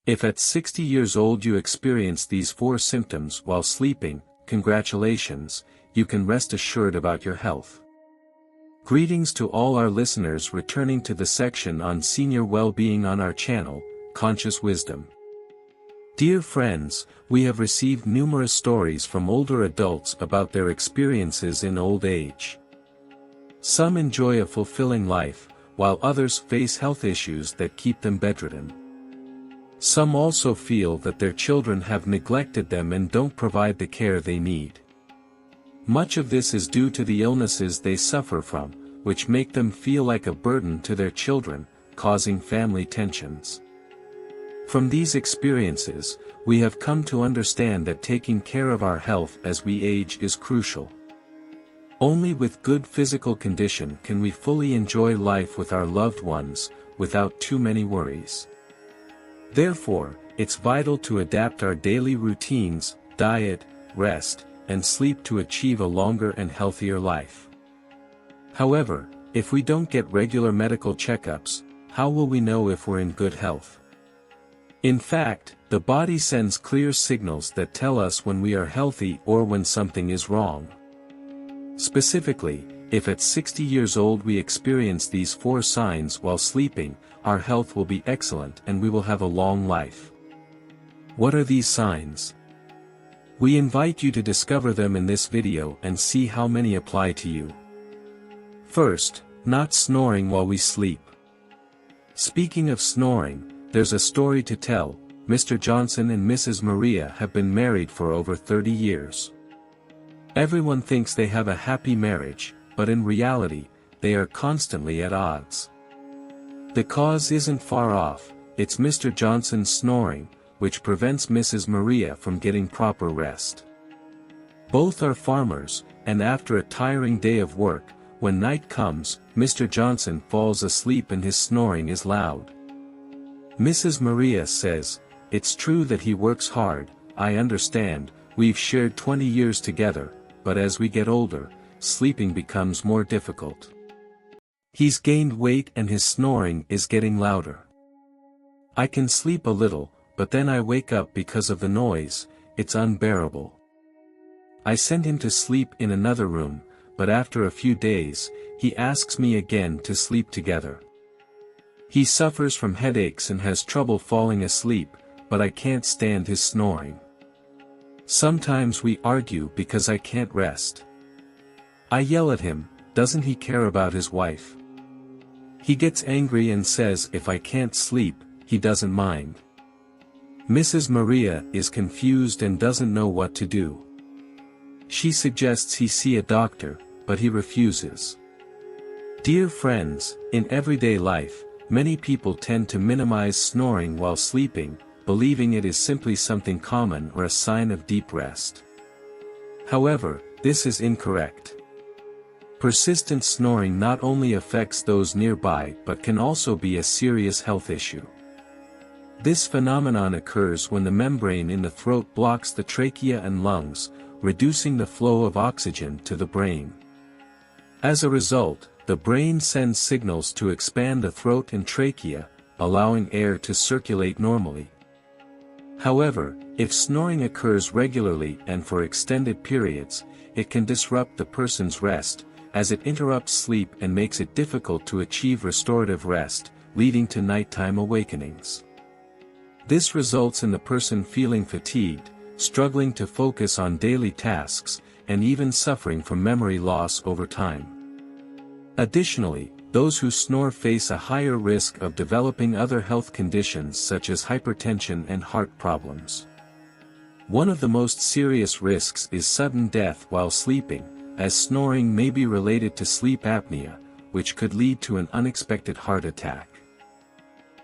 If at 60 years old you experience these 4 symptoms while sleeping, congratulations, you can rest assured about your health. Greetings to all our listeners returning to the section on senior well-being on our channel, Conscious Wisdom. Dear friends, we have received numerous stories from older adults about their experiences in old age. Some enjoy a fulfilling life, while others face health issues that keep them bedridden. Some also feel that their children have neglected them and don't provide the care they need. Much of this is due to the illnesses they suffer from, which make them feel like a burden to their children, causing family tensions. From these experiences, we have come to understand that taking care of our health as we age is crucial. Only with good physical condition can we fully enjoy life with our loved ones, without too many worries. Therefore, it's vital to adapt our daily routines, diet, rest, and sleep to achieve a longer and healthier life. However, if we don't get regular medical checkups, how will we know if we're in good health? In fact, the body sends clear signals that tell us when we are healthy or when something is wrong. Specifically, if at 60 years old we experience these 4 signs while sleeping, our health will be excellent and we will have a long life. What are these signs? We invite you to discover them in this video and see how many apply to you. First, not snoring while we sleep. Speaking of snoring, there's a story to tell. Mr. Johnson and Mrs. Maria have been married for over 30 years. Everyone thinks they have a happy marriage, but in reality, they are constantly at odds. The cause isn't far off, it's Mr. Johnson's snoring, which prevents Mrs. Maria from getting proper rest. Both are farmers, and after a tiring day of work, when night comes, Mr. Johnson falls asleep and his snoring is loud. Mrs. Maria says, "It's true that he works hard, I understand, we've shared 20 years together, but as we get older, sleeping becomes more difficult. He's gained weight and his snoring is getting louder. I can sleep a little, but then I wake up because of the noise, it's unbearable. I send him to sleep in another room, but after a few days, he asks me again to sleep together. He suffers from headaches and has trouble falling asleep, but I can't stand his snoring. Sometimes we argue because I can't rest. I yell at him, doesn't he care about his wife? He gets angry and says if I can't sleep, he doesn't mind." Mrs. Maria is confused and doesn't know what to do. She suggests he see a doctor, but he refuses. Dear friends, in everyday life, many people tend to minimize snoring while sleeping, believing it is simply something common or a sign of deep rest. However, this is incorrect. Persistent snoring not only affects those nearby but can also be a serious health issue. This phenomenon occurs when the membrane in the throat blocks the trachea and lungs, reducing the flow of oxygen to the brain. As a result, the brain sends signals to expand the throat and trachea, allowing air to circulate normally. However, if snoring occurs regularly and for extended periods, it can disrupt the person's rest, as it interrupts sleep and makes it difficult to achieve restorative rest, leading to nighttime awakenings. This results in the person feeling fatigued, struggling to focus on daily tasks, and even suffering from memory loss over time. Additionally, those who snore face a higher risk of developing other health conditions such as hypertension and heart problems. One of the most serious risks is sudden death while sleeping, as snoring may be related to sleep apnea, which could lead to an unexpected heart attack.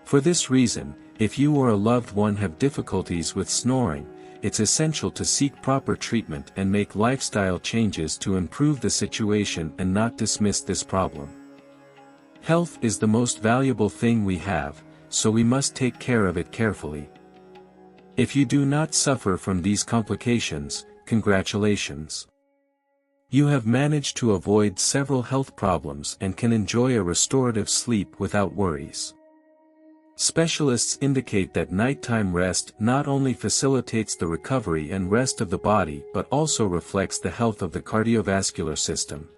For this reason, if you or a loved one have difficulties with snoring, it's essential to seek proper treatment and make lifestyle changes to improve the situation and not dismiss this problem. Health is the most valuable thing we have, so we must take care of it carefully. If you do not suffer from these complications, congratulations. You have managed to avoid several health problems and can enjoy a restorative sleep without worries. Specialists indicate that nighttime rest not only facilitates the recovery and rest of the body but also reflects the health of the cardiovascular system.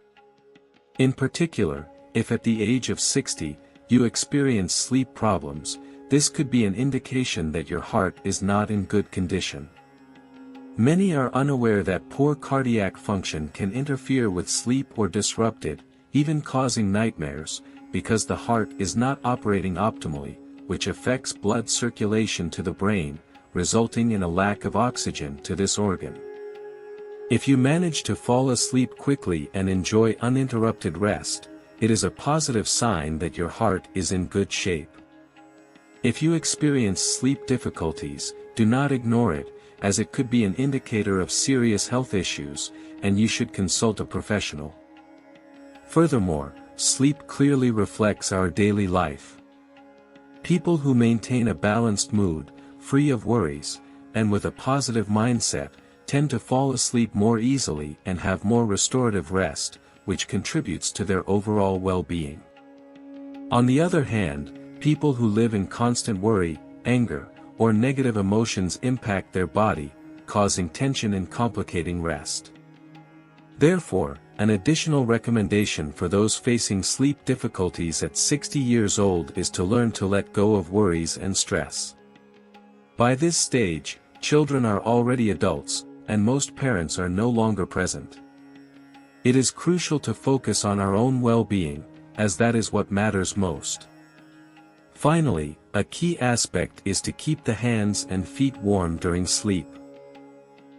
In particular, if at the age of 60, you experience sleep problems, this could be an indication that your heart is not in good condition. Many are unaware that poor cardiac function can interfere with sleep or disrupt it, even causing nightmares, because the heart is not operating optimally, which affects blood circulation to the brain, resulting in a lack of oxygen to this organ. If you manage to fall asleep quickly and enjoy uninterrupted rest, it is a positive sign that your heart is in good shape. If you experience sleep difficulties, do not ignore it, as it could be an indicator of serious health issues, and you should consult a professional. Furthermore, sleep clearly reflects our daily life. People who maintain a balanced mood, free of worries, and with a positive mindset, tend to fall asleep more easily and have more restorative rest, which contributes to their overall well-being. On the other hand, people who live in constant worry, anger, or negative emotions impact their body, causing tension and complicating rest. Therefore, an additional recommendation for those facing sleep difficulties at 60 years old is to learn to let go of worries and stress. By this stage, children are already adults, and most parents are no longer present. It is crucial to focus on our own well-being, as that is what matters most. Finally, a key aspect is to keep the hands and feet warm during sleep.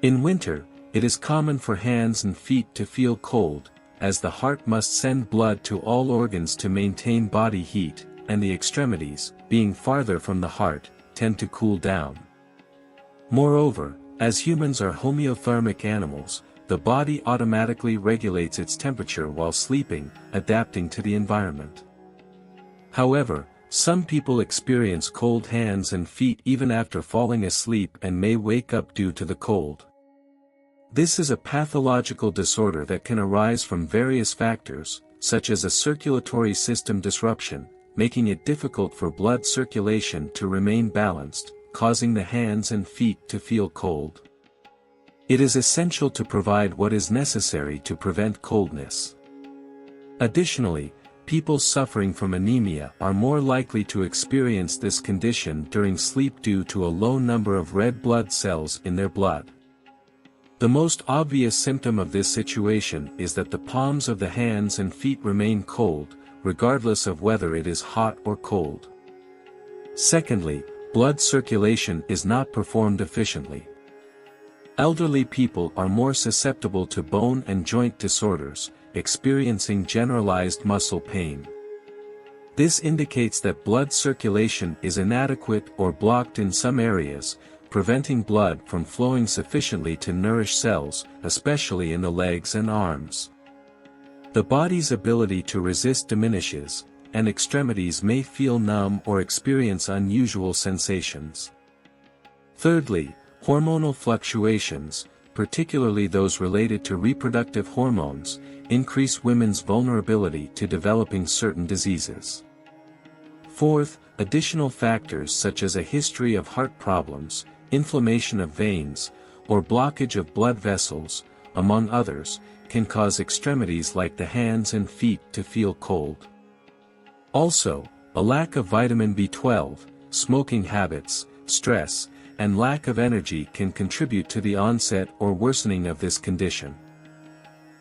In winter, it is common for hands and feet to feel cold, as the heart must send blood to all organs to maintain body heat, and the extremities, being farther from the heart, tend to cool down. Moreover, as humans are homeothermic animals, the body automatically regulates its temperature while sleeping, adapting to the environment. However, some people experience cold hands and feet even after falling asleep and may wake up due to the cold. This is a pathological disorder that can arise from various factors, such as a circulatory system disruption, making it difficult for blood circulation to remain balanced, causing the hands and feet to feel cold. It is essential to provide what is necessary to prevent coldness. Additionally, people suffering from anemia are more likely to experience this condition during sleep due to a low number of red blood cells in their blood. The most obvious symptom of this situation is that the palms of the hands and feet remain cold, regardless of whether it is hot or cold. Secondly, blood circulation is not performed efficiently. Elderly people are more susceptible to bone and joint disorders, experiencing generalized muscle pain. This indicates that blood circulation is inadequate or blocked in some areas, preventing blood from flowing sufficiently to nourish cells, especially in the legs and arms. The body's ability to resist diminishes, and extremities may feel numb or experience unusual sensations. Thirdly, hormonal fluctuations, particularly those related to reproductive hormones, increase women's vulnerability to developing certain diseases. Fourth, additional factors such as a history of heart problems, inflammation of veins, or blockage of blood vessels, among others, can cause extremities like the hands and feet to feel cold. Also, a lack of vitamin B12, smoking habits, stress, and lack of energy can contribute to the onset or worsening of this condition.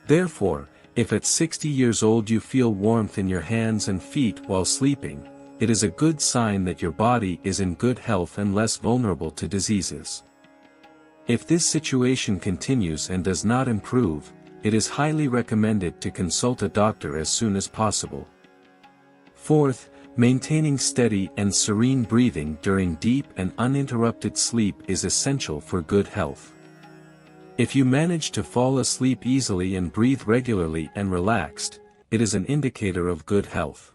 Therefore, if at 60 years old you feel warmth in your hands and feet while sleeping, it is a good sign that your body is in good health and less vulnerable to diseases. If this situation continues and does not improve, it is highly recommended to consult a doctor as soon as possible. Fourth, maintaining steady and serene breathing during deep and uninterrupted sleep is essential for good health. If you manage to fall asleep easily and breathe regularly and relaxed, it is an indicator of good health.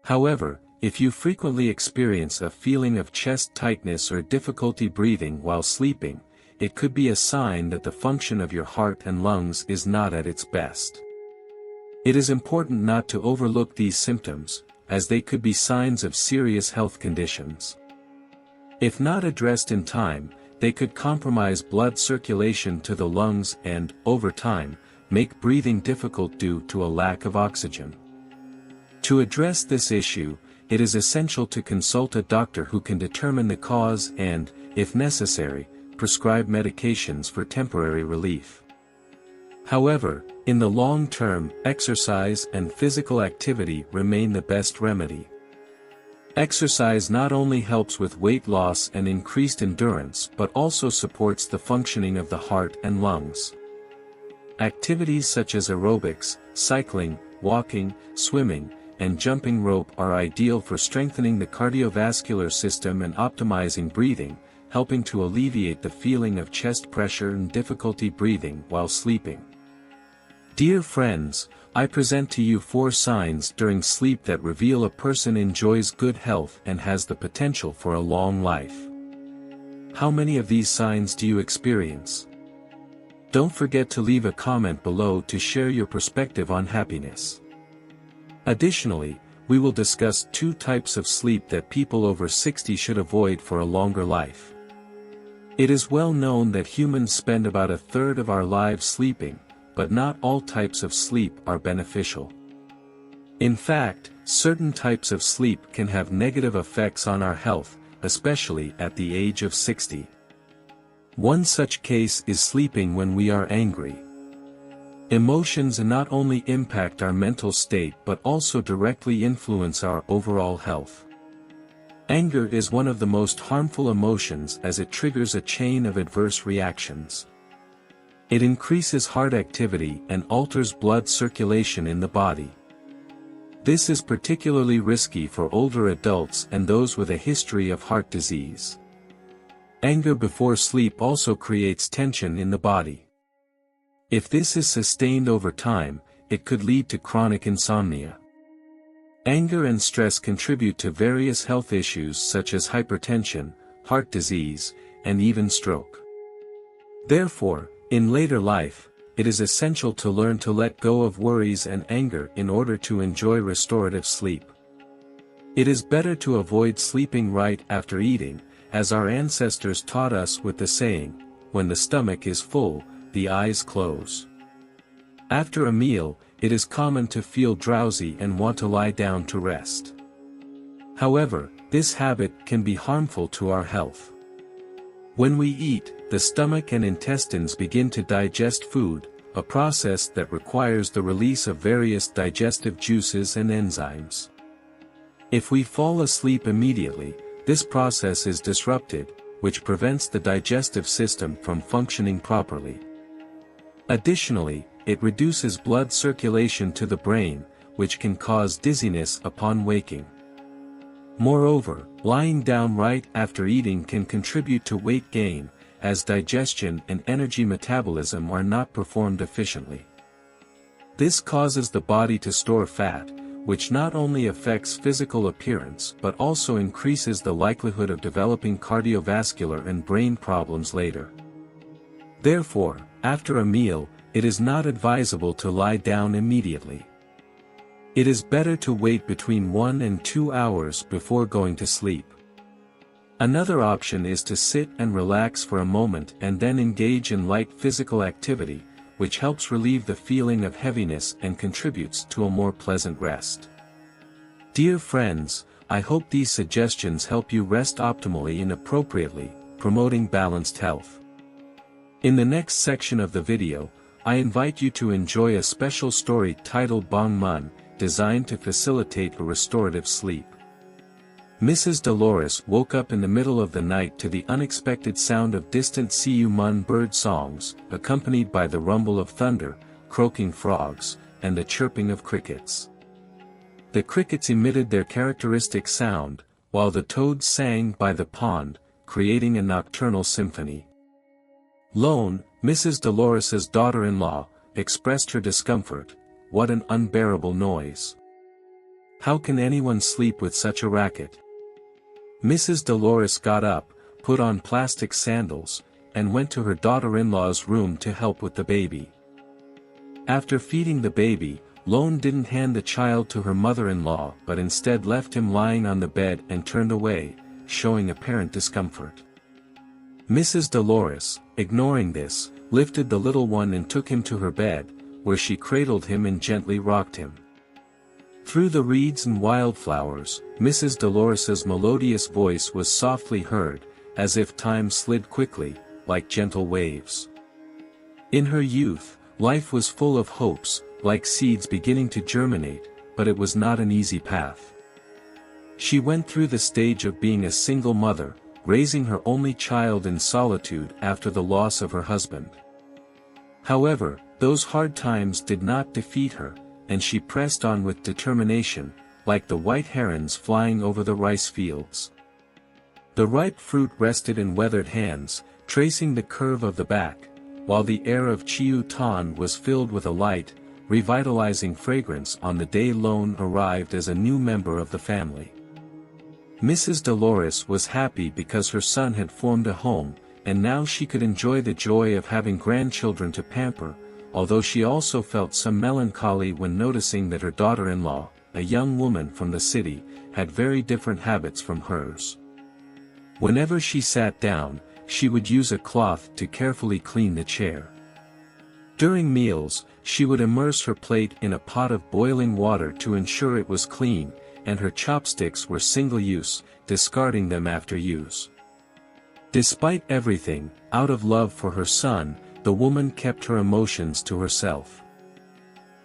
However, if you frequently experience a feeling of chest tightness or difficulty breathing while sleeping, it could be a sign that the function of your heart and lungs is not at its best. It is important not to overlook these symptoms, as they could be signs of serious health conditions. If not addressed in time, they could compromise blood circulation to the lungs and, over time, make breathing difficult due to a lack of oxygen. To address this issue, it is essential to consult a doctor who can determine the cause and, if necessary, prescribe medications for temporary relief. However, in the long term, exercise and physical activity remain the best remedy. Exercise not only helps with weight loss and increased endurance but also supports the functioning of the heart and lungs. Activities such as aerobics, cycling, walking, swimming, and jumping rope are ideal for strengthening the cardiovascular system and optimizing breathing, helping to alleviate the feeling of chest pressure and difficulty breathing while sleeping. Dear friends, I present to you 4 signs during sleep that reveal a person enjoys good health and has the potential for a long life. How many of these signs do you experience? Don't forget to leave a comment below to share your perspective on happiness. Additionally, we will discuss 2 types of sleep that people over 60 should avoid for a longer life. It is well known that humans spend about 1/3 of our lives sleeping, but not all types of sleep are beneficial. In fact, certain types of sleep can have negative effects on our health, especially at the age of 60. One such case is sleeping when we are angry. Emotions not only impact our mental state but also directly influence our overall health. Anger is one of the most harmful emotions as it triggers a chain of adverse reactions. It increases heart activity and alters blood circulation in the body. This is particularly risky for older adults and those with a history of heart disease. Anger before sleep also creates tension in the body. If this is sustained over time, it could lead to chronic insomnia. Anger and stress contribute to various health issues such as hypertension, heart disease, and even stroke. Therefore, in later life, it is essential to learn to let go of worries and anger in order to enjoy restorative sleep. It is better to avoid sleeping right after eating, as our ancestors taught us with the saying, "When the stomach is full, the eyes close." After a meal, it is common to feel drowsy and want to lie down to rest. However, this habit can be harmful to our health. When we eat, the stomach and intestines begin to digest food, a process that requires the release of various digestive juices and enzymes. If we fall asleep immediately, this process is disrupted, which prevents the digestive system from functioning properly. Additionally, it reduces blood circulation to the brain, which can cause dizziness upon waking. Moreover, lying down right after eating can contribute to weight gain, as digestion and energy metabolism are not performed efficiently. This causes the body to store fat, which not only affects physical appearance but also increases the likelihood of developing cardiovascular and brain problems later. Therefore, after a meal, it is not advisable to lie down immediately. It is better to wait between 1 and 2 hours before going to sleep. Another option is to sit and relax for a moment and then engage in light physical activity, which helps relieve the feeling of heaviness and contributes to a more pleasant rest. Dear friends, I hope these suggestions help you rest optimally and appropriately, promoting balanced health. In the next section of the video, I invite you to enjoy a special story titled Bong Mun, designed to facilitate a restorative sleep. Mrs. Dolores woke up in the middle of the night to the unexpected sound of distant Siu Mun bird songs, accompanied by the rumble of thunder, croaking frogs, and the chirping of crickets. The crickets emitted their characteristic sound, while the toads sang by the pond, creating a nocturnal symphony. Lone, Mrs. Dolores's daughter-in-law, expressed her discomfort. "What an unbearable noise! How can anyone sleep with such a racket?" Mrs. Dolores got up, put on plastic sandals, and went to her daughter-in-law's room to help with the baby. After feeding the baby, Lone didn't hand the child to her mother-in-law but instead left him lying on the bed and turned away, showing apparent discomfort. Mrs. Dolores, ignoring this, lifted the little one and took him to her bed, where she cradled him and gently rocked him. Through the reeds and wildflowers, Mrs. Dolores's melodious voice was softly heard, as if time slid quickly, like gentle waves. In her youth, life was full of hopes, like seeds beginning to germinate, but it was not an easy path. She went through the stage of being a single mother, raising her only child in solitude after the loss of her husband. However, those hard times did not defeat her, and she pressed on with determination, like the white herons flying over the rice fields. The ripe fruit rested in weathered hands, tracing the curve of the back, while the air of Chiu Tan was filled with a light, revitalizing fragrance on the day Lone arrived as a new member of the family. Mrs. Dolores was happy because her son had formed a home, and now she could enjoy the joy of having grandchildren to pamper, although she also felt some melancholy when noticing that her daughter-in-law, a young woman from the city, had very different habits from hers. Whenever she sat down, she would use a cloth to carefully clean the chair. During meals, she would immerse her plate in a pot of boiling water to ensure it was clean, and her chopsticks were single-use, discarding them after use. Despite everything, out of love for her son, the woman kept her emotions to herself.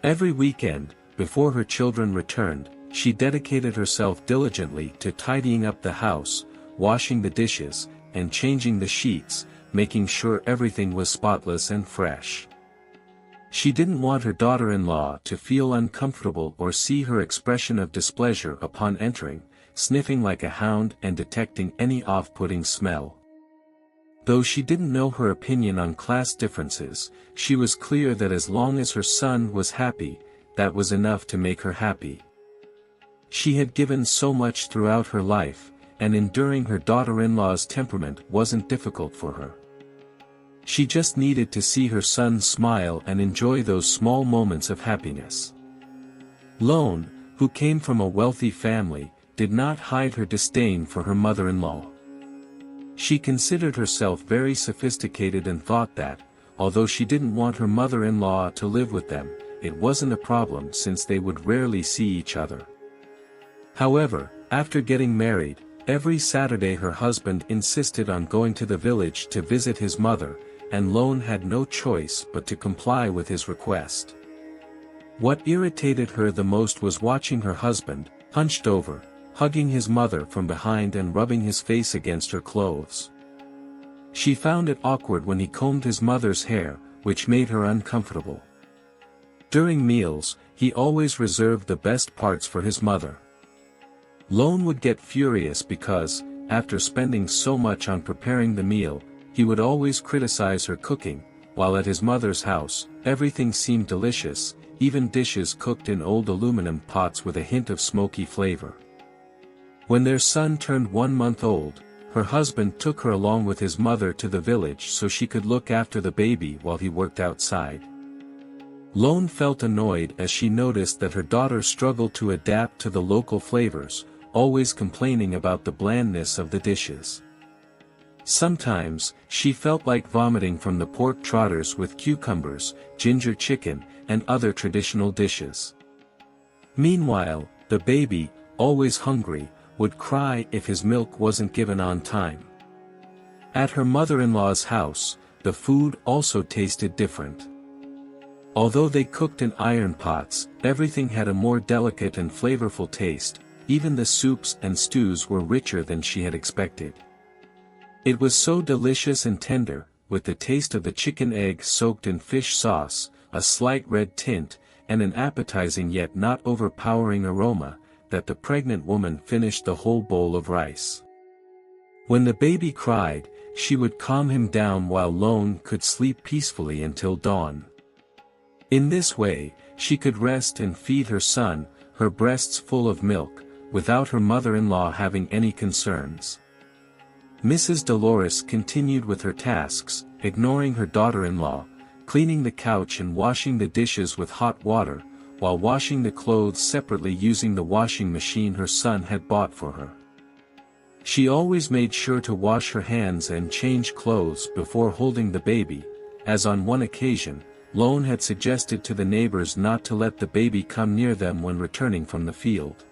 Every weekend, before her children returned, she dedicated herself diligently to tidying up the house, washing the dishes, and changing the sheets, making sure everything was spotless and fresh. She didn't want her daughter-in-law to feel uncomfortable or see her expression of displeasure upon entering, sniffing like a hound and detecting any off-putting smell. Though she didn't know her opinion on class differences, she was clear that as long as her son was happy, that was enough to make her happy. She had given so much throughout her life, and enduring her daughter-in-law's temperament wasn't difficult for her. She just needed to see her son smile and enjoy those small moments of happiness. Lone, who came from a wealthy family, did not hide her disdain for her mother-in-law. She considered herself very sophisticated and thought that, although she didn't want her mother-in-law to live with them, it wasn't a problem since they would rarely see each other. However, after getting married, every Saturday her husband insisted on going to the village to visit his mother, and Lone had no choice but to comply with his request. What irritated her the most was watching her husband, hunched over, hugging his mother from behind and rubbing his face against her clothes. She found it awkward when he combed his mother's hair, which made her uncomfortable. During meals, he always reserved the best parts for his mother. Lone would get furious because, after spending so much on preparing the meal, he would always criticize her cooking, while at his mother's house, everything seemed delicious, even dishes cooked in old aluminum pots with a hint of smoky flavor. When their son turned 1 month old, her husband took her along with his mother to the village so she could look after the baby while he worked outside. Lone felt annoyed as she noticed that her daughter struggled to adapt to the local flavors, always complaining about the blandness of the dishes. Sometimes, she felt like vomiting from the pork trotters with cucumbers, ginger chicken, and other traditional dishes. Meanwhile, the baby, always hungry, would cry if his milk wasn't given on time. At her mother-in-law's house, the food also tasted different. Although they cooked in iron pots, everything had a more delicate and flavorful taste, even the soups and stews were richer than she had expected. It was so delicious and tender, with the taste of the chicken egg soaked in fish sauce, a slight red tint, and an appetizing yet not overpowering aroma, that the pregnant woman finished the whole bowl of rice. When the baby cried, she would calm him down while Lone could sleep peacefully until dawn. In this way, she could rest and feed her son, her breasts full of milk, without her mother-in-law having any concerns. Mrs. Dolores continued with her tasks, ignoring her daughter-in-law, cleaning the couch and washing the dishes with hot water, while washing the clothes separately using the washing machine her son had bought for her. She always made sure to wash her hands and change clothes before holding the baby, as on one occasion, Lone had suggested to the neighbors not to let the baby come near them when returning from the field.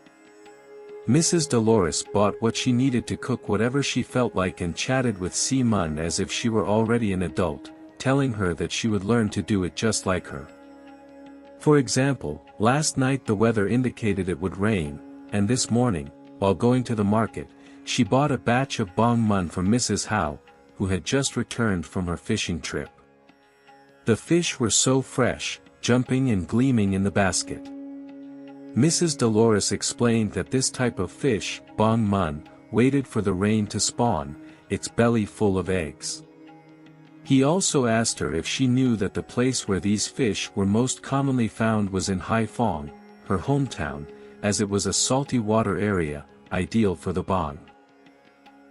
Mrs. Dolores bought what she needed to cook whatever she felt like and chatted with Si-mun as if she were already an adult, telling her that she would learn to do it just like her. For example, last night the weather indicated it would rain, and this morning, while going to the market, she bought a batch of bong mun from Mrs. Howe, who had just returned from her fishing trip. The fish were so fresh, jumping and gleaming in the basket. Mrs. Dolores explained that this type of fish, bong mun, waited for the rain to spawn, its belly full of eggs. He also asked her if she knew that the place where these fish were most commonly found was in Haiphong, her hometown, as it was a salty water area, ideal for the bong.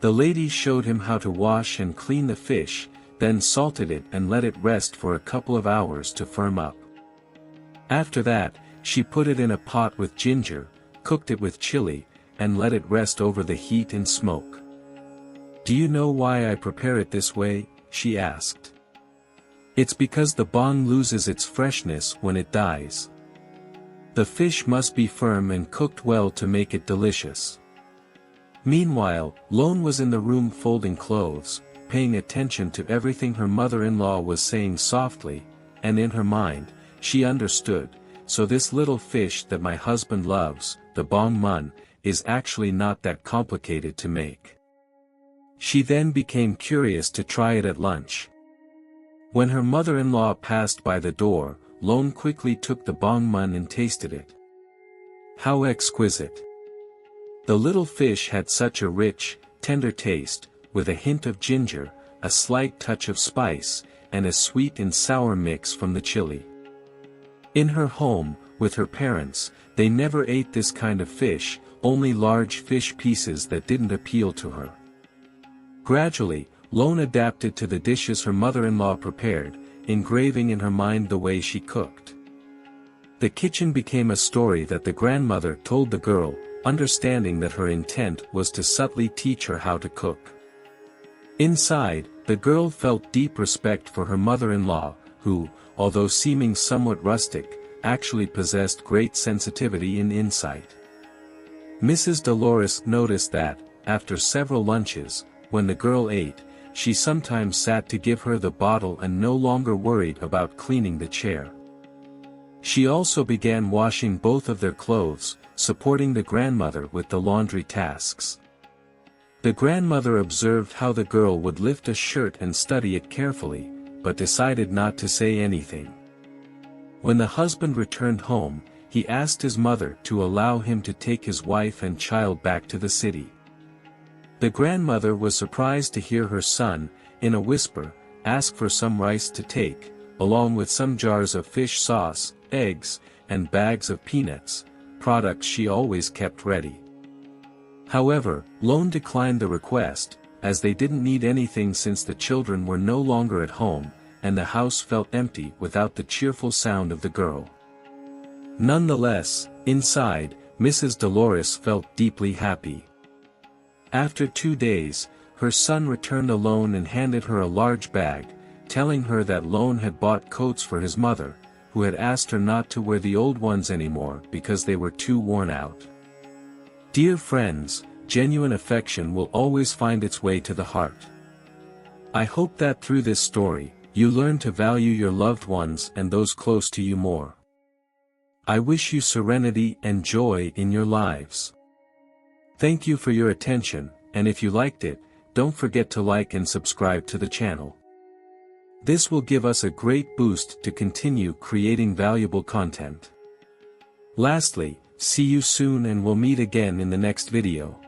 The lady showed him how to wash and clean the fish, then salted it and let it rest for a couple of hours to firm up. After that, she put it in a pot with ginger, cooked it with chili, and let it rest over the heat and smoke. "Do you know why I prepare it this way?" she asked. "It's because the bong loses its freshness when it dies. The fish must be firm and cooked well to make it delicious." Meanwhile, Lone was in the room folding clothes, paying attention to everything her mother-in-law was saying softly, and in her mind, she understood, so this little fish that my husband loves, the bong mun, is actually not that complicated to make. She then became curious to try it at lunch. When her mother-in-law passed by the door, Lone quickly took the bong mun and tasted it. How exquisite! The little fish had such a rich, tender taste, with a hint of ginger, a slight touch of spice, and a sweet and sour mix from the chili. In her home, with her parents, they never ate this kind of fish, only large fish pieces that didn't appeal to her. Gradually, Lone adapted to the dishes her mother-in-law prepared, engraving in her mind the way she cooked. The kitchen became a story that the grandmother told the girl, understanding that her intent was to subtly teach her how to cook. Inside, the girl felt deep respect for her mother-in-law, who, although seeming somewhat rustic, actually possessed great sensitivity and insight. Mrs. Dolores noticed that, after several lunches, when the girl ate, she sometimes sat to give her the bottle and no longer worried about cleaning the chair. She also began washing both of their clothes, supporting the grandmother with the laundry tasks. The grandmother observed how the girl would lift a shirt and study it carefully, but decided not to say anything. When the husband returned home, he asked his mother to allow him to take his wife and child back to the city. The grandmother was surprised to hear her son, in a whisper, ask for some rice to take, along with some jars of fish sauce, eggs, and bags of peanuts, products she always kept ready. However, Lone declined the request, as they didn't need anything since the children were no longer at home, and the house felt empty without the cheerful sound of the girl. Nonetheless, inside, Mrs. Dolores felt deeply happy. After 2 days, her son returned alone and handed her a large bag, telling her that Lone had bought coats for his mother, who had asked her not to wear the old ones anymore because they were too worn out. Dear friends, genuine affection will always find its way to the heart. I hope that through this story, you learn to value your loved ones and those close to you more. I wish you serenity and joy in your lives. Thank you for your attention, and if you liked it, don't forget to like and subscribe to the channel. This will give us a great boost to continue creating valuable content. Lastly, see you soon and we'll meet again in the next video.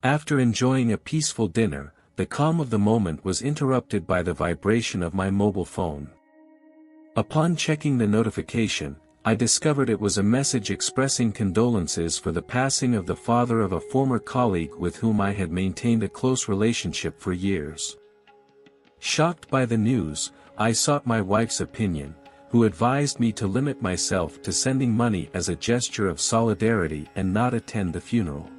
After enjoying a peaceful dinner, the calm of the moment was interrupted by the vibration of my mobile phone. Upon checking the notification, I discovered it was a message expressing condolences for the passing of the father of a former colleague with whom I had maintained a close relationship for years. Shocked by the news, I sought my wife's opinion, who advised me to limit myself to sending money as a gesture of solidarity and not attend the funeral.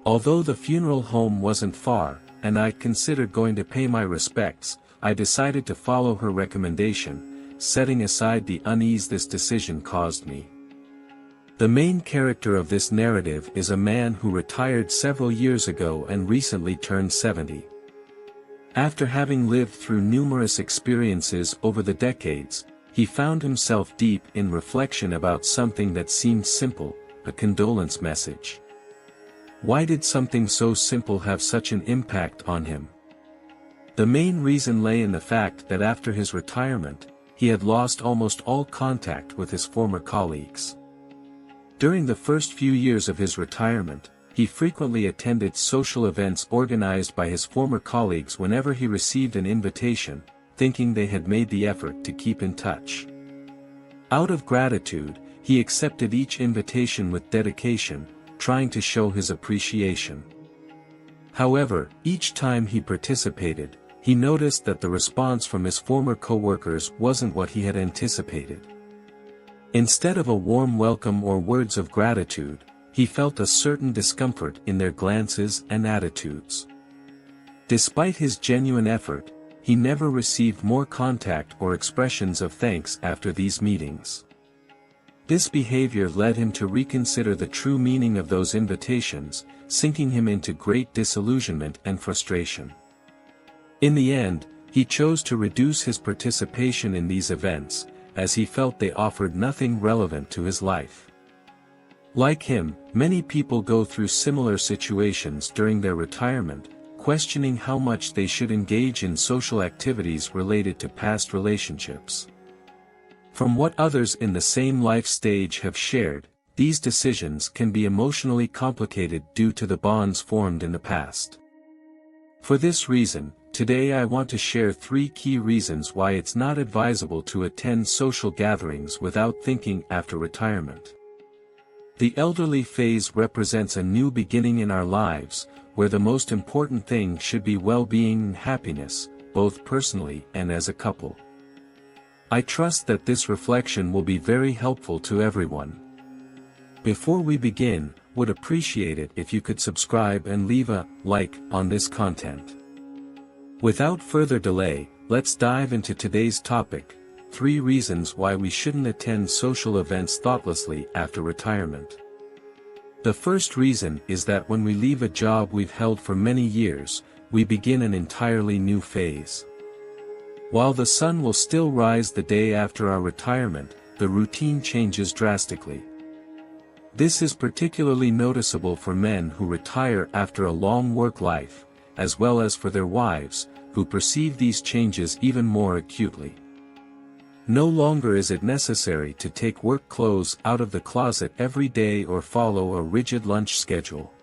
Although the funeral home wasn't far, and I considered going to pay my respects, I decided to follow her recommendation, setting aside the unease this decision caused me. The main character of this narrative is a man who retired several years ago and recently turned 70. After having lived through numerous experiences over the decades, he found himself deep in reflection about something that seemed simple, a condolence message. Why did something so simple have such an impact on him? The main reason lay in the fact that after his retirement, he had lost almost all contact with his former colleagues. During the first few years of his retirement, he frequently attended social events organized by his former colleagues whenever he received an invitation, thinking they had made the effort to keep in touch. Out of gratitude, he accepted each invitation with dedication, trying to show his appreciation. However, each time he participated, he noticed that the response from his former coworkers wasn't what he had anticipated. Instead of a warm welcome or words of gratitude, he felt a certain discomfort in their glances and attitudes. Despite his genuine effort, he never received more contact or expressions of thanks after these meetings. This behavior led him to reconsider the true meaning of those invitations, sinking him into great disillusionment and frustration. In the end, he chose to reduce his participation in these events, as he felt they offered nothing relevant to his life. Like him, many people go through similar situations during their retirement, questioning how much they should engage in social activities related to past relationships. From what others in the same life stage have shared, these decisions can be emotionally complicated due to the bonds formed in the past. For this reason, today I want to share 3 key reasons why it's not advisable to attend social gatherings without thinking after retirement. The elderly phase represents a new beginning in our lives, where the most important thing should be well-being and happiness, both personally and as a couple. I trust that this reflection will be very helpful to everyone. Before we begin, would appreciate it if you could subscribe and leave a like on this content. Without further delay, let's dive into today's topic, 3 reasons why we shouldn't attend social events thoughtlessly after retirement. The first reason is that when we leave a job we've held for many years, we begin an entirely new phase. While the sun will still rise the day after our retirement, the routine changes drastically. This is particularly noticeable for men who retire after a long work life, as well as for their wives, who perceive these changes even more acutely. No longer is it necessary to take work clothes out of the closet every day or follow a rigid lunch schedule.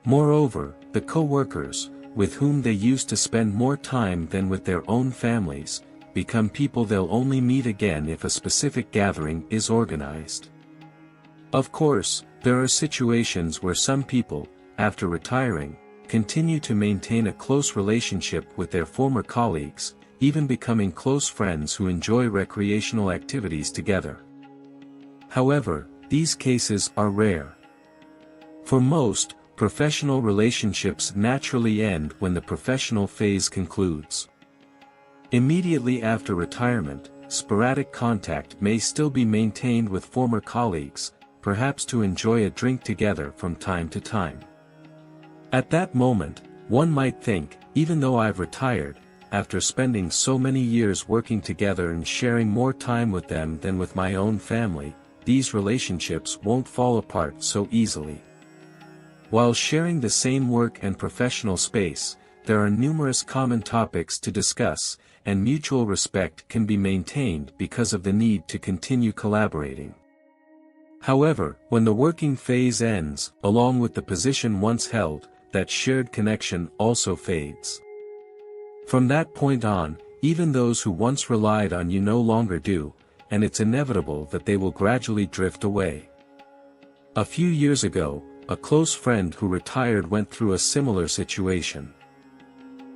Moreover, the co-workers, with whom they used to spend more time than with their own families, become people they'll only meet again if a specific gathering is organized. Of course, there are situations where some people, after retiring, continue to maintain a close relationship with their former colleagues, even becoming close friends who enjoy recreational activities together. However, these cases are rare. For most, professional relationships naturally end when the professional phase concludes. Immediately after retirement, sporadic contact may still be maintained with former colleagues, perhaps to enjoy a drink together from time to time. At that moment, one might think, even though I've retired, after spending so many years working together and sharing more time with them than with my own family, these relationships won't fall apart so easily. While sharing the same work and professional space, there are numerous common topics to discuss, and mutual respect can be maintained because of the need to continue collaborating. However, when the working phase ends, along with the position once held, that shared connection also fades. From that point on, even those who once relied on you no longer do, and it's inevitable that they will gradually drift away. A few years ago, a close friend who retired went through a similar situation.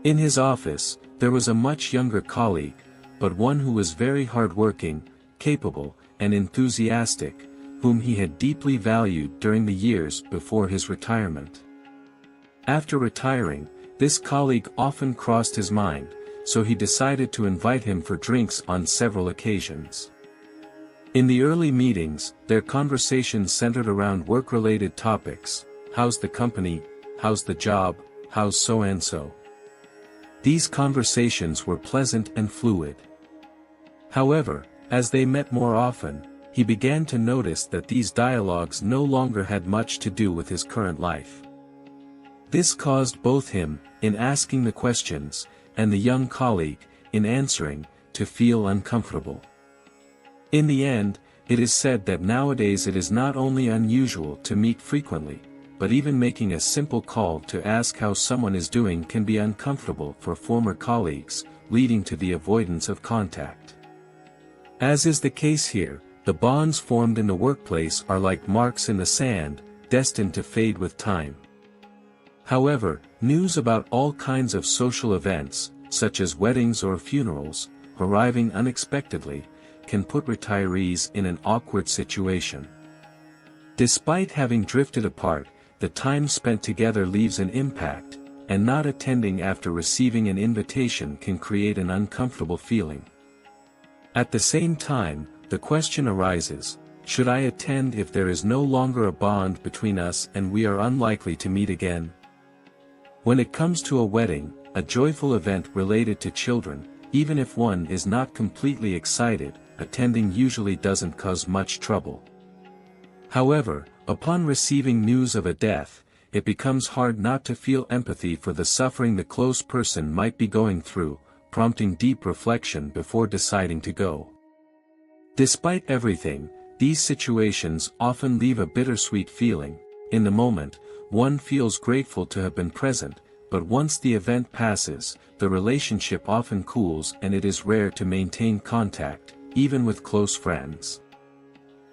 In his office, there was a much younger colleague, but one who was very hardworking, capable, and enthusiastic, whom he had deeply valued during the years before his retirement. After retiring, this colleague often crossed his mind, so he decided to invite him for drinks on several occasions. In the early meetings, their conversations centered around work-related topics: how's the company, how's the job, how's so-and-so. These conversations were pleasant and fluid. However, as they met more often, he began to notice that these dialogues no longer had much to do with his current life. This caused both him, in asking the questions, and the young colleague, in answering, to feel uncomfortable. In the end, it is said that nowadays it is not only unusual to meet frequently, but even making a simple call to ask how someone is doing can be uncomfortable for former colleagues, leading to the avoidance of contact. As is the case here, the bonds formed in the workplace are like marks in the sand, destined to fade with time. However, news about all kinds of social events, such as weddings or funerals, arriving unexpectedly, can put retirees in an awkward situation. Despite having drifted apart, the time spent together leaves an impact, and not attending after receiving an invitation can create an uncomfortable feeling. At the same time, the question arises, should I attend if there is no longer a bond between us and we are unlikely to meet again? When it comes to a wedding, a joyful event related to children, even if one is not completely excited, attending usually doesn't cause much trouble. However, upon receiving news of a death, it becomes hard not to feel empathy for the suffering the close person might be going through, prompting deep reflection before deciding to go. Despite everything, these situations often leave a bittersweet feeling. In the moment, one feels grateful to have been present, but once the event passes, the relationship often cools and it is rare to maintain contact, even with close friends.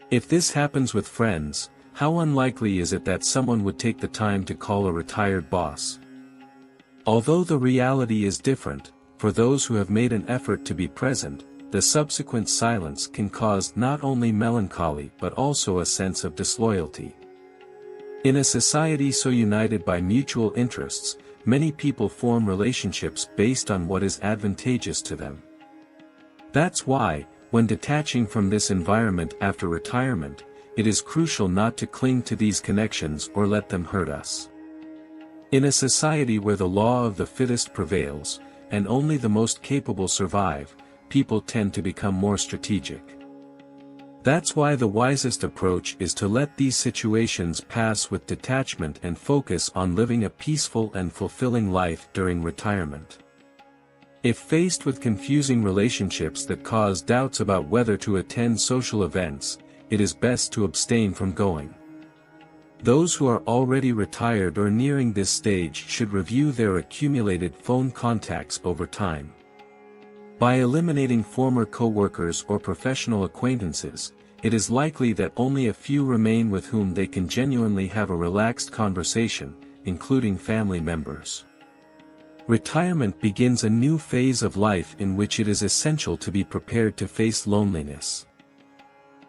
If this happens with friends, how unlikely is it that someone would take the time to call a retired boss? Although the reality is different, for those who have made an effort to be present, the subsequent silence can cause not only melancholy but also a sense of disloyalty. In a society so united by mutual interests, many people form relationships based on what is advantageous to them. That's why, when detaching from this environment after retirement, it is crucial not to cling to these connections or let them hurt us. In a society where the law of the fittest prevails, and only the most capable survive, people tend to become more strategic. That's why the wisest approach is to let these situations pass with detachment and focus on living a peaceful and fulfilling life during retirement. If faced with confusing relationships that cause doubts about whether to attend social events, it is best to abstain from going. Those who are already retired or nearing this stage should review their accumulated phone contacts over time. By eliminating former co-workers or professional acquaintances, it is likely that only a few remain with whom they can genuinely have a relaxed conversation, including family members. Retirement begins a new phase of life in which it is essential to be prepared to face loneliness.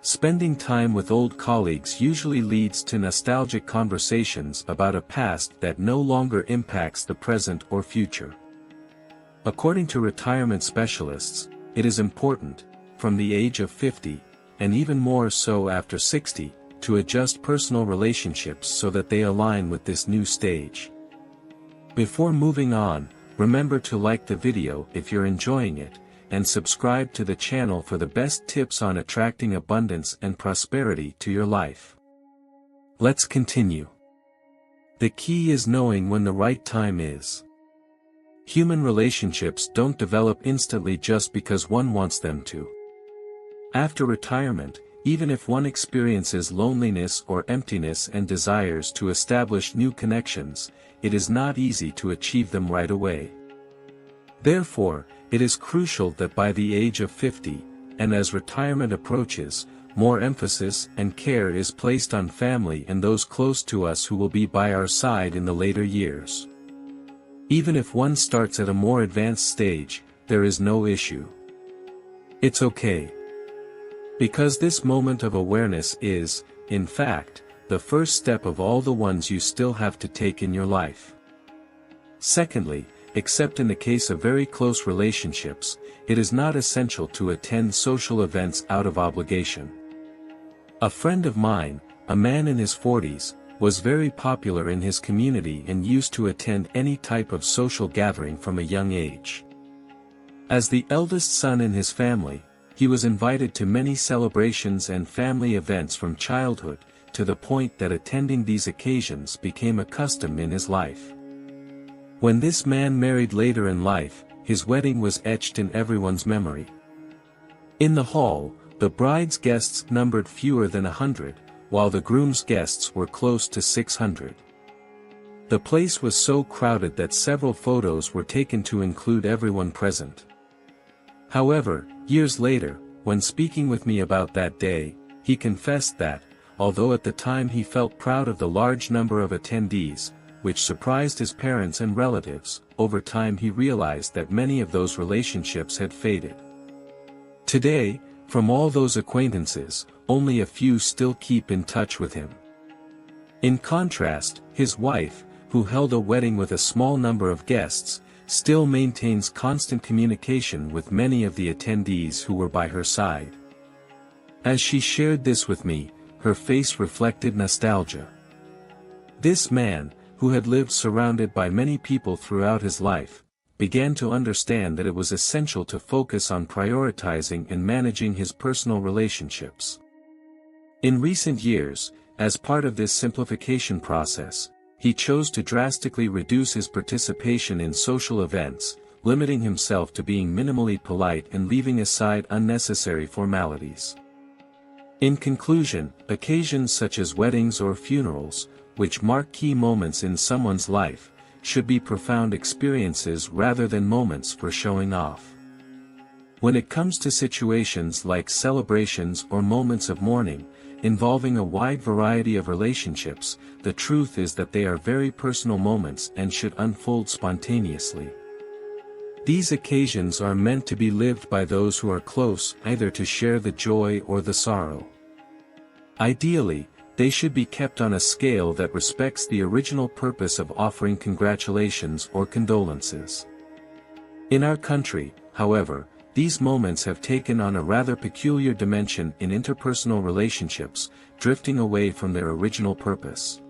Spending time with old colleagues usually leads to nostalgic conversations about a past that no longer impacts the present or future. According to retirement specialists, it is important, from the age of 50, and even more so after 60, to adjust personal relationships so that they align with this new stage. Before moving on, remember to like the video if you're enjoying it, and subscribe to the channel for the best tips on attracting abundance and prosperity to your life. Let's continue. The key is knowing when the right time is. Human relationships don't develop instantly just because one wants them to. After retirement, even if one experiences loneliness or emptiness and desires to establish new connections, it is not easy to achieve them right away. Therefore, it is crucial that by the age of 50, and as retirement approaches, more emphasis and care is placed on family and those close to us who will be by our side in the later years. Even if one starts at a more advanced stage, there is no issue. It's okay. Because this moment of awareness is, in fact, the first step of all the ones you still have to take in your life. Secondly, except in the case of very close relationships, it is not essential to attend social events out of obligation. A friend of mine, a man in his 40s, was very popular in his community and used to attend any type of social gathering from a young age. As the eldest son in his family, he was invited to many celebrations and family events from childhood, to the point that attending these occasions became a custom in his life. When this man married later in life, his wedding was etched in everyone's memory. In the hall, the bride's guests numbered fewer than 100, while the groom's guests were close to 600. The place was so crowded that several photos were taken to include everyone present. However, years later, when speaking with me about that day, he confessed that, although at the time he felt proud of the large number of attendees, which surprised his parents and relatives, over time he realized that many of those relationships had faded. Today, from all those acquaintances, only a few still keep in touch with him. In contrast, his wife, who held a wedding with a small number of guests, still maintains constant communication with many of the attendees who were by her side. As she shared this with me, her face reflected nostalgia. This man, who had lived surrounded by many people throughout his life, began to understand that it was essential to focus on prioritizing and managing his personal relationships. In recent years, as part of this simplification process, he chose to drastically reduce his participation in social events, limiting himself to being minimally polite and leaving aside unnecessary formalities. In conclusion, occasions such as weddings or funerals, which mark key moments in someone's life, should be profound experiences rather than moments for showing off. When it comes to situations like celebrations or moments of mourning, involving a wide variety of relationships, the truth is that they are very personal moments and should unfold spontaneously. These occasions are meant to be lived by those who are close, either to share the joy or the sorrow. Ideally, they should be kept on a scale that respects the original purpose of offering congratulations or condolences. In our country, however, these moments have taken on a rather peculiar dimension in interpersonal relationships, drifting away from their original purpose.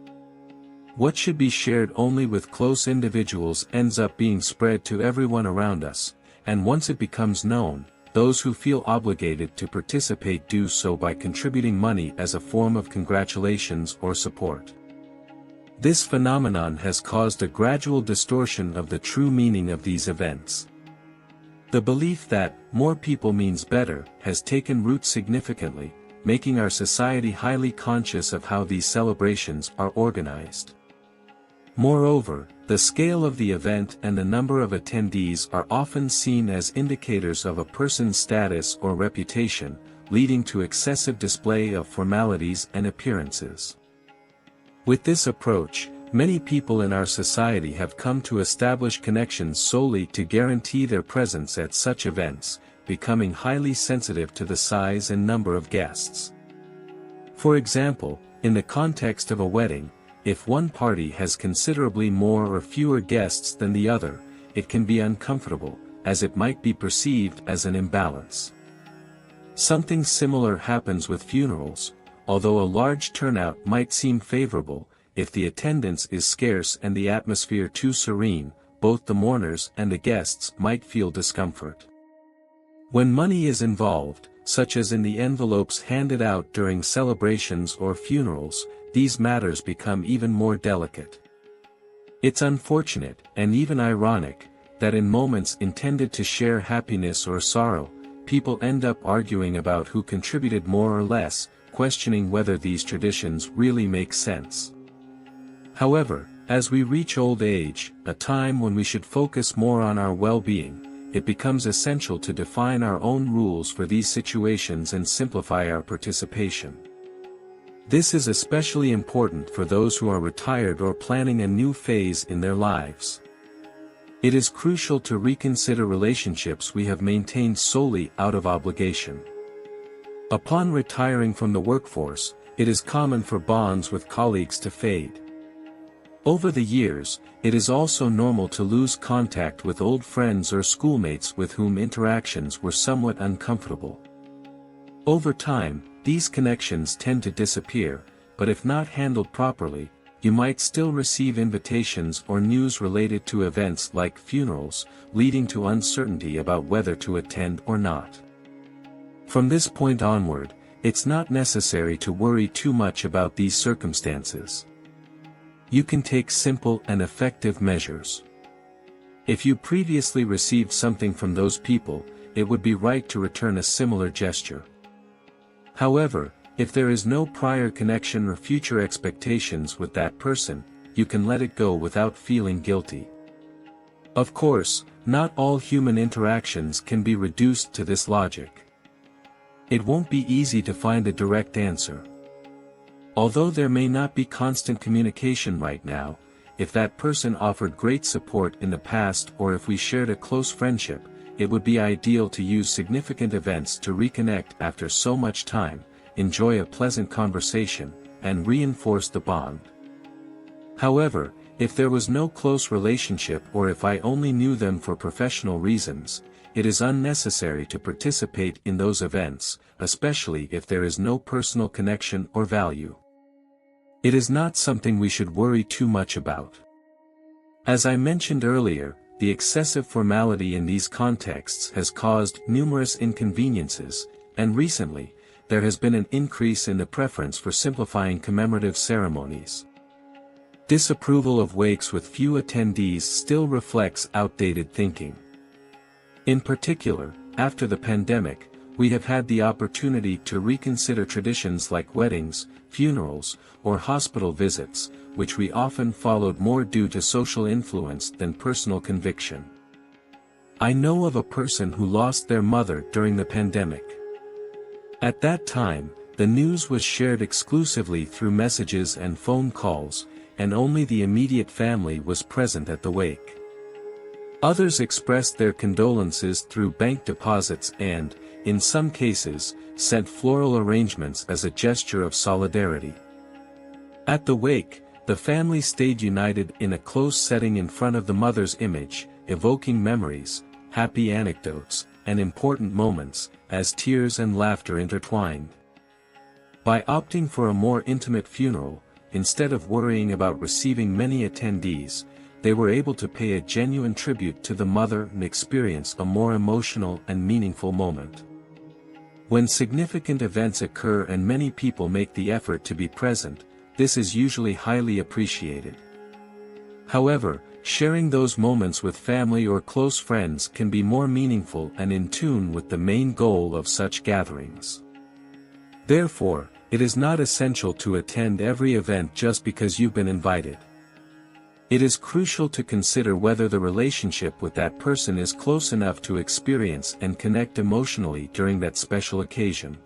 What should be shared only with close individuals ends up being spread to everyone around us, and once it becomes known, those who feel obligated to participate do so by contributing money as a form of congratulations or support. This phenomenon has caused a gradual distortion of the true meaning of these events. The belief that more people means better has taken root significantly, making our society highly conscious of how these celebrations are organized. Moreover, the scale of the event and the number of attendees are often seen as indicators of a person's status or reputation, leading to excessive display of formalities and appearances. With this approach, many people in our society have come to establish connections solely to guarantee their presence at such events, becoming highly sensitive to the size and number of guests. For example, in the context of a wedding, if one party has considerably more or fewer guests than the other, it can be uncomfortable, as it might be perceived as an imbalance. Something similar happens with funerals, although a large turnout might seem favorable. If the attendance is scarce and the atmosphere too serene, both the mourners and the guests might feel discomfort. When money is involved, such as in the envelopes handed out during celebrations or funerals, these matters become even more delicate. It's unfortunate, and even ironic, that in moments intended to share happiness or sorrow, people end up arguing about who contributed more or less, questioning whether these traditions really make sense. However, as we reach old age, a time when we should focus more on our well-being, it becomes essential to define our own rules for these situations and simplify our participation. This is especially important for those who are retired or planning a new phase in their lives. It is crucial to reconsider relationships we have maintained solely out of obligation. Upon retiring from the workforce, it is common for bonds with colleagues to fade. Over the years, it is also normal to lose contact with old friends or schoolmates with whom interactions were somewhat uncomfortable. Over time, these connections tend to disappear, but if not handled properly, you might still receive invitations or news related to events like funerals, leading to uncertainty about whether to attend or not. From this point onward, it's not necessary to worry too much about these circumstances. You can take simple and effective measures. If you previously received something from those people, it would be right to return a similar gesture. However, if there is no prior connection or future expectations with that person, you can let it go without feeling guilty. Of course, not all human interactions can be reduced to this logic. It won't be easy to find a direct answer. Although there may not be constant communication right now, if that person offered great support in the past or if we shared a close friendship, it would be ideal to use significant events to reconnect after so much time, enjoy a pleasant conversation, and reinforce the bond. However, if there was no close relationship or if I only knew them for professional reasons, it is unnecessary to participate in those events, especially if there is no personal connection or value. It is not something we should worry too much about. As I mentioned earlier, the excessive formality in these contexts has caused numerous inconveniences, and recently, there has been an increase in the preference for simplifying commemorative ceremonies. Disapproval of wakes with few attendees still reflects outdated thinking. In particular, after the pandemic, we have had the opportunity to reconsider traditions like weddings, funerals, or hospital visits, which we often followed more due to social influence than personal conviction. I know of a person who lost their mother during the pandemic. At that time, the news was shared exclusively through messages and phone calls, and only the immediate family was present at the wake. Others expressed their condolences through bank deposits and, in some cases, sent floral arrangements as a gesture of solidarity. At the wake, the family stayed united in a close setting in front of the mother's image, evoking memories, happy anecdotes, and important moments, as tears and laughter intertwined. By opting for a more intimate funeral, instead of worrying about receiving many attendees, they were able to pay a genuine tribute to the mother and experience a more emotional and meaningful moment. When significant events occur and many people make the effort to be present, this is usually highly appreciated. However, sharing those moments with family or close friends can be more meaningful and in tune with the main goal of such gatherings. Therefore, it is not essential to attend every event just because you've been invited. It is crucial to consider whether the relationship with that person is close enough to experience and connect emotionally during that special occasion.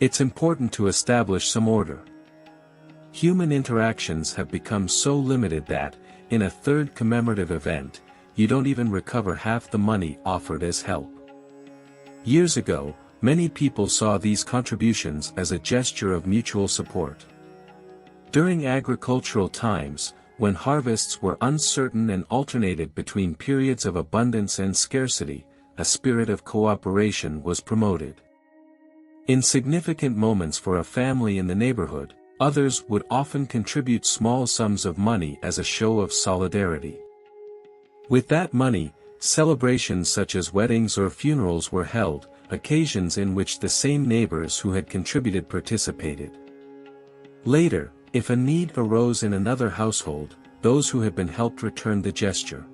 It's important to establish some order. Human interactions have become so limited that, in a third commemorative event, you don't even recover half the money offered as help. Years ago, many people saw these contributions as a gesture of mutual support. During agricultural times, when harvests were uncertain and alternated between periods of abundance and scarcity, a spirit of cooperation was promoted. In significant moments for a family in the neighborhood, others would often contribute small sums of money as a show of solidarity. With that money, celebrations such as weddings or funerals were held, occasions in which the same neighbors who had contributed participated. Later, if a need arose in another household, those who had been helped returned the gesture.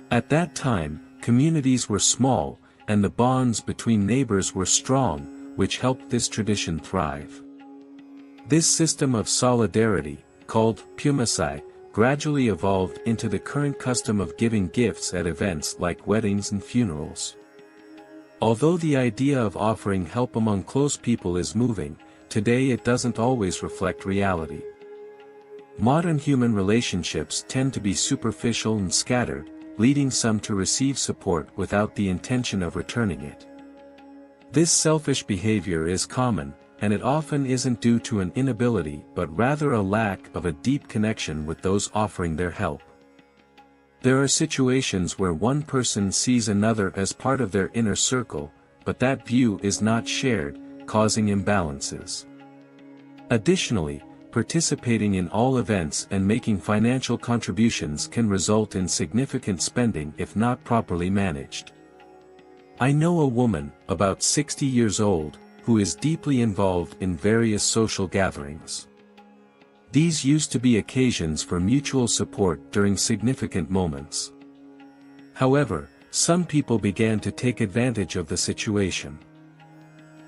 At that time, communities were small, and the bonds between neighbors were strong, which helped this tradition thrive. This system of solidarity, called pumasai, gradually evolved into the current custom of giving gifts at events like weddings and funerals. Although the idea of offering help among close people is moving, today it doesn't always reflect reality. Modern human relationships tend to be superficial and scattered, leading some to receive support without the intention of returning it. This selfish behavior is common, and it often isn't due to an inability but rather a lack of a deep connection with those offering their help. There are situations where one person sees another as part of their inner circle, but that view is not shared, causing imbalances. Additionally, participating in all events and making financial contributions can result in significant spending if not properly managed. I know a woman, about 60 years old, who is deeply involved in various social gatherings. These used to be occasions for mutual support during significant moments. However, some people began to take advantage of the situation.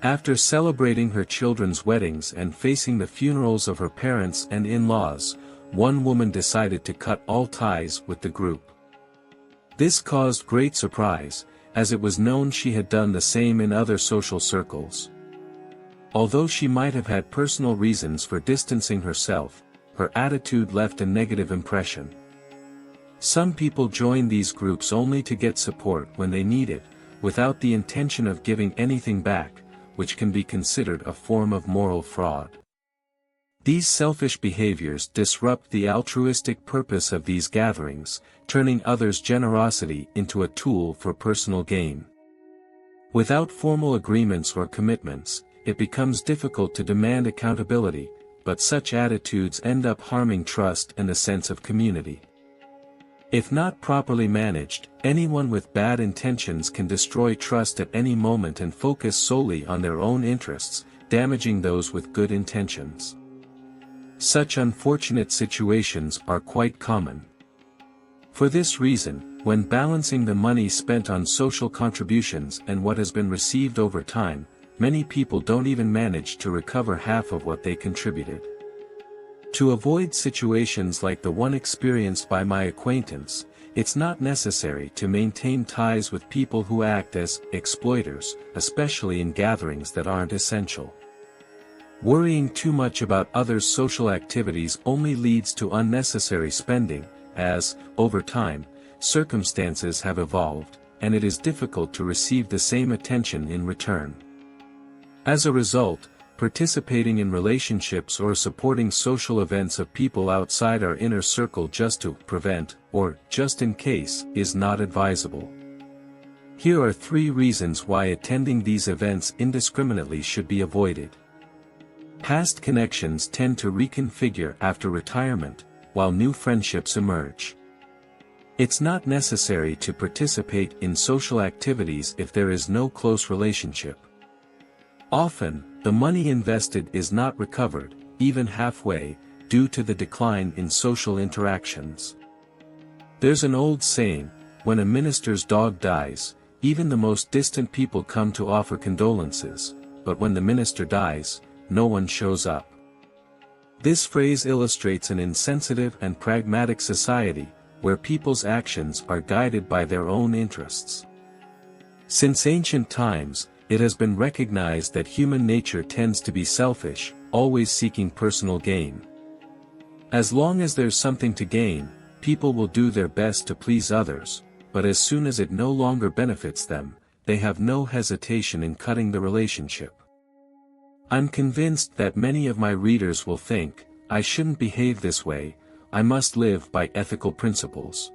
After celebrating her children's weddings and facing the funerals of her parents and in-laws, one woman decided to cut all ties with the group. This caused great surprise, as it was known she had done the same in other social circles. Although she might have had personal reasons for distancing herself, her attitude left a negative impression. Some people join these groups only to get support when they need it, without the intention of giving anything back, which can be considered a form of moral fraud. These selfish behaviors disrupt the altruistic purpose of these gatherings, turning others' generosity into a tool for personal gain. Without formal agreements or commitments, it becomes difficult to demand accountability, but such attitudes end up harming trust and a sense of community. If not properly managed, anyone with bad intentions can destroy trust at any moment and focus solely on their own interests, damaging those with good intentions. Such unfortunate situations are quite common. For this reason, when balancing the money spent on social contributions and what has been received over time, many people don't even manage to recover half of what they contributed. To avoid situations like the one experienced by my acquaintance, it's not necessary to maintain ties with people who act as exploiters, especially in gatherings that aren't essential. Worrying too much about others' social activities only leads to unnecessary spending, as, over time, circumstances have evolved, and it is difficult to receive the same attention in return. As a result, participating in relationships or supporting social events of people outside our inner circle just to prevent, or just in case, is not advisable. Here are 3 reasons why attending these events indiscriminately should be avoided. Past connections tend to reconfigure after retirement, while new friendships emerge. It's not necessary to participate in social activities if there is no close relationship. Often, the money invested is not recovered, even halfway, due to the decline in social interactions. There's an old saying, when a minister's dog dies, even the most distant people come to offer condolences, but when the minister dies, no one shows up. This phrase illustrates an insensitive and pragmatic society, where people's actions are guided by their own interests. Since ancient times, it has been recognized that human nature tends to be selfish, always seeking personal gain. As long as there's something to gain, people will do their best to please others, but as soon as it no longer benefits them, they have no hesitation in cutting the relationship. I'm convinced that many of my readers will think, I shouldn't behave this way, I must live by ethical principles.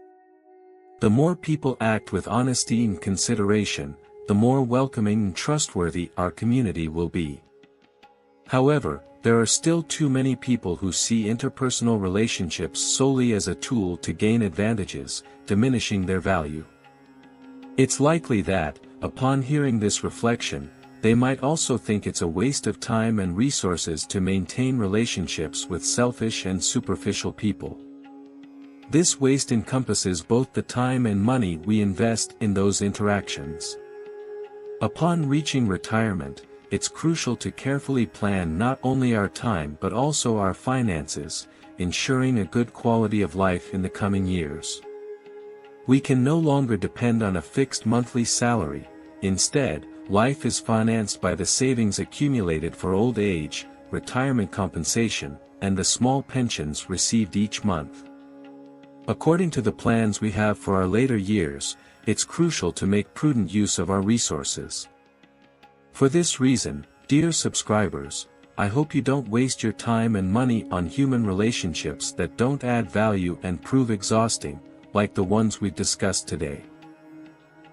The more people act with honesty and consideration, the more welcoming and trustworthy our community will be. However, there are still too many people who see interpersonal relationships solely as a tool to gain advantages, diminishing their value. It's likely that, upon hearing this reflection, they might also think it's a waste of time and resources to maintain relationships with selfish and superficial people. This waste encompasses both the time and money we invest in those interactions. Upon reaching retirement, it's crucial to carefully plan not only our time but also our finances, ensuring a good quality of life in the coming years. We can no longer depend on a fixed monthly salary. Instead, life is financed by the savings accumulated for old age, retirement compensation, and the small pensions received each month. According to the plans we have for our later years, it's crucial to make prudent use of our resources. For this reason, dear subscribers, I hope you don't waste your time and money on human relationships that don't add value and prove exhausting, like the ones we've discussed today.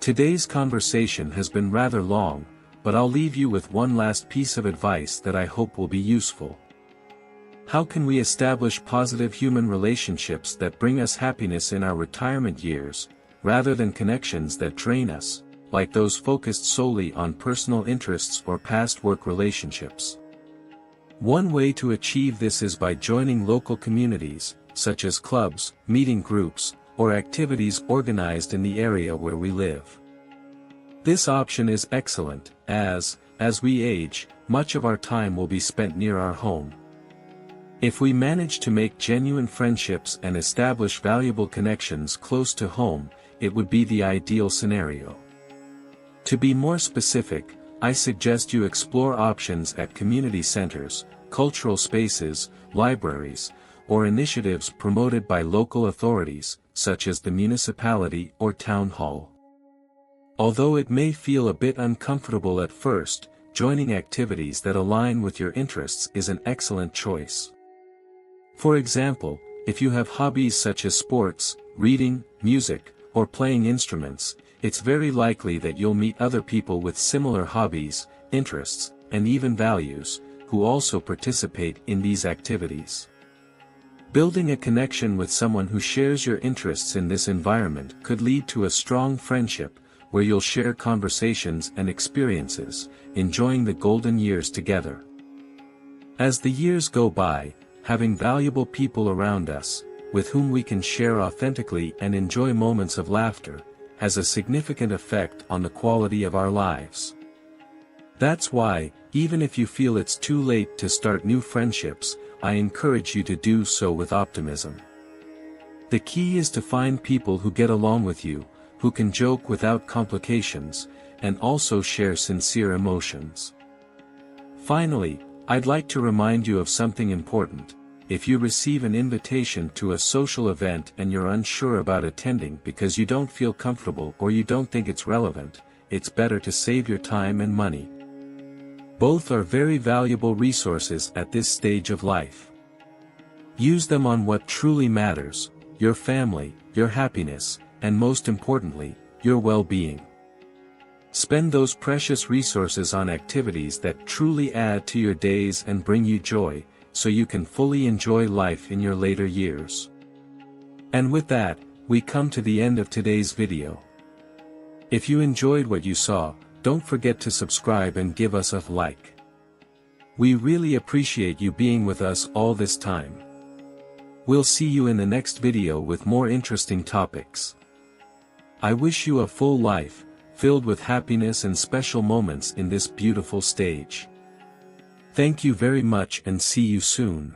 Today's conversation has been rather long, but I'll leave you with one last piece of advice that I hope will be useful. How can we establish positive human relationships that bring us happiness in our retirement years, rather than connections that drain us, like those focused solely on personal interests or past work relationships? One way to achieve this is by joining local communities, such as clubs, meeting groups, or activities organized in the area where we live. This option is excellent, as we age, much of our time will be spent near our home. If we manage to make genuine friendships and establish valuable connections close to home, it would be the ideal scenario. To be more specific, I suggest you explore options at community centers, cultural spaces, libraries, or initiatives promoted by local authorities, such as the municipality or town hall. Although it may feel a bit uncomfortable at first, joining activities that align with your interests is an excellent choice. For example, if you have hobbies such as sports, reading, music, or playing instruments, it's very likely that you'll meet other people with similar hobbies, interests, and even values, who also participate in these activities. Building a connection with someone who shares your interests in this environment could lead to a strong friendship, where you'll share conversations and experiences, enjoying the golden years together. As the years go by, having valuable people around us, with whom we can share authentically and enjoy moments of laughter, has a significant effect on the quality of our lives. That's why, even if you feel it's too late to start new friendships, I encourage you to do so with optimism. The key is to find people who get along with you, who can joke without complications, and also share sincere emotions. Finally, I'd like to remind you of something important. If you receive an invitation to a social event and you're unsure about attending because you don't feel comfortable or you don't think it's relevant, it's better to save your time and money. Both are very valuable resources at this stage of life. Use them on what truly matters: your family, your happiness, and most importantly, your well-being. Spend those precious resources on activities that truly add to your days and bring you joy, so you can fully enjoy life in your later years. And with that, we come to the end of today's video. If you enjoyed what you saw, don't forget to subscribe and give us a like. We really appreciate you being with us all this time. We'll see you in the next video with more interesting topics. I wish you a full life, filled with happiness and special moments in this beautiful stage. Thank you very much and see you soon.